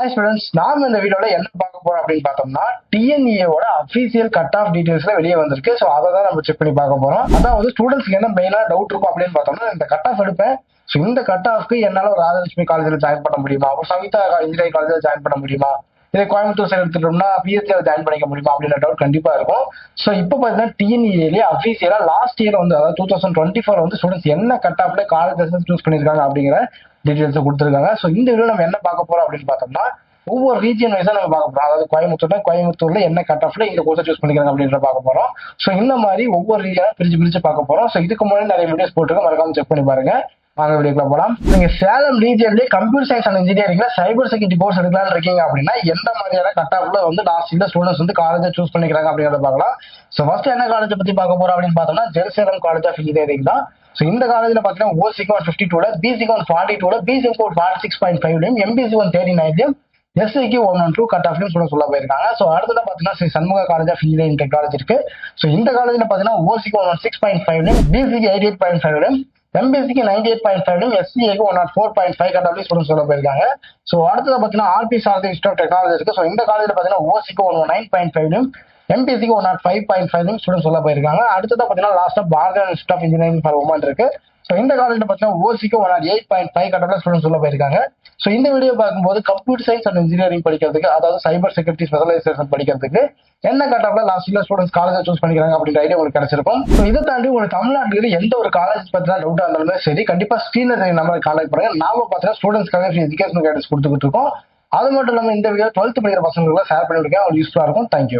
Hi students, நாம இந்த வீடியோல என்ன பார்க்க போறோம் அப்படின்னு பார்த்தோம்னா டிஎன்இஏவோட அபிஷியல் கட் ஆஃப் டீடைல்ஸ்ல வெளியே வந்திருக்கு. ஸோ அதை தான் நம்ம செக் பண்ணி பார்க்க போறோம். அதாவது ஸ்டூடெண்ட்ஸ்க்கு என்ன மெயினா டவுட் இருக்கும் அப்படின்னு பார்த்தோம்னா, இந்த கட் ஆஃப் எடுப்பேன். ஸோ இந்த கட் ஆஃப்க்கு என்னால ஒரு ராஜலட்சுமி காலேஜில் ஜாயின் பண்ண முடியுமா, ஒரு சவிதா இன்ஜினியரிங் காலேஜில் ஜாயின் பண்ண முடியுமா, இதே கோயம்புத்தூர் சைடு எடுத்துட்டோம்னா பிஎஸ்சியில் ஜாயின் பண்ணிக்க முடியுமா அப்படின்ற டவுட் கண்டிப்பா இருக்கும். ஸோ இப்போ பார்த்தீங்கன்னா டிஎன்இஏலேயே அபிஷியலா லாஸ்ட் இயர் வந்து அதாவது 2024 வந்து ஸ்டூடெண்ட்ஸ் என்ன கட் ஆஃப்ல காலேஜஸ் சூஸ் பண்ணிருக்காங்க அப்படிங்கிற டீடைல்ஸ் கொடுத்துருக்காங்க. ஸோ இந்த வீடியோ நம்ம என்ன பார்க்க போறோம் அப்படின்னு பார்த்தோம்னா, ஒவ்வொரு ரீஜியன் வைஸா நம்ம பார்க்க போறோம். அதாவது கோயம்புத்தூர்ல என்ன கட் ஆஃப்ல இந்த கோர்ஸ் சூஸ் பண்ணிக்கிறாங்க அப்படின்ற பார்க்க போறோம். ஸோ இந்த மாதிரி ஒவ்வொரு ரீஜனா பிரிச்சு பார்க்க போறோம். ஸோ இதுக்கு முன்னாடி நிறைய வீடியோஸ் போட்டுருக்க, மறக்காம செக் பண்ணி பாருங்க. வாங்க வீடியோக்குள்ள போலாம். நீங்க சேலம் ரீஜியன்லயே கம்ப்யூட்டர் சயின்ஸ் அண்ட் இன்ஜினியரிங்ல சைபர் செக்யூரிட்டி கோர்ஸ் எடுக்கலாம்னு இருக்கீங்க அப்படின்னா எந்த மாதிரியான கட் ஆஃப்ல வந்து லாஸ்ட் இயர் ஸ்டூடெண்ட்ஸ் வந்து காலேஜ் சூஸ் பண்ணிக்கிறாங்க அப்படிங்கிறத பார்க்கலாம். ஸோ ஃபர்ஸ்ட் என்ன காலேஜ் பத்தி பார்க்க போறோம் அப்படின்னு பார்த்தோம்னா ஜெருசலேம் காலேஜ் ஆஃப் இன்ஜினியரிங் தான். ஸோ இந்த காலேஜ்ல பாத்தீங்கன்னா ஓசிக்கு 152ல, பிசிக்கு 142ல, பிசிக்கு 46.5லையும், எம்பிசி 139லையும், எஸ்சிக்கு 112 கட் ஆஃப்லையும் சொல்ல போயிருக்காங்க. ஸோ அடுத்தது பாத்தீங்கன்னா Sri Shanmuga college of engineering technology இருக்கு. ஸோ இந்த காலேஜ்ல பாத்தீங்கன்னா ஓசிக்கு 116.5லையும், பிசிக்கு 88.5லையும், எம்பிசிக்கு 98.5லையும், எஸ்சிஏக்கு 104.5 கட் ஆஃப்லையும் சொல்ல போயிருக்காங்க. ஸோ அடுத்தது பாத்தீங்கன்னா RP Sarathy institute of technology இருக்கு. ஸோ இந்த காலேஜ்ல பாத்தீங்கன்னா ஓசிக்கு 109.5லையும், எம்பிசிக்கு 105.5 ஸ்டூடெண்ட் சொல்ல போயிருக்காங்க. அடுத்ததா பாத்தீங்கன்னா லாஸ்டா Bharathiyar institute of engineering for women இருக்கு. ஸோ இந்த காலேஜ்ல பாத்தீங்கன்னா ஓசிக்கு 108.5 கட்டப்ல ஸ்டூடெண்ட் சொல்ல போயிருக்காங்க. ஸோ இந்த வீடியோ பார்க்கும்போது கம்ப்யூட்டர் சயின்ஸ் அண்ட் இன்ஜினியரிங் படிக்கிறதுக்கு, அதாவது சைபர் செக்யூரிட்டி ஸ்பெஷலைசேஷன் படிக்கிறதுக்கு என்ன கட்டப்ல last year students college choose பண்ணிக்கிறாங்க அப்படின்ற ஐடியா உங்களுக்கு கிடைச்சிருக்கும். ஸோ இதை தாண்டி உங்களுக்கு தமிழ்நாட்டுல எந்த ஒரு காலேஜ் பத்தினா டவுட்டா இருந்தாலுமே சரி, கண்டிப்பா ஸ்கிரீன்ல நம்பரை கான்டாக்ட் பண்ணுங்க. நாம பாத்தீங்கன்னா ஸ்டூடெண்ட்ஸ்க்காக எஜுகேஷன் கைடன்ஸ் கொடுத்துக்கிட்டு இருக்கோம். அது மட்டும் இல்லாம இந்த வீடியோ 12th படிக்கிற பசங்களுக்கு ஷேர் பண்ணிருக்கேன், யூஸ்ஃபுல்லா இருக்கும். தேங்க்யூ.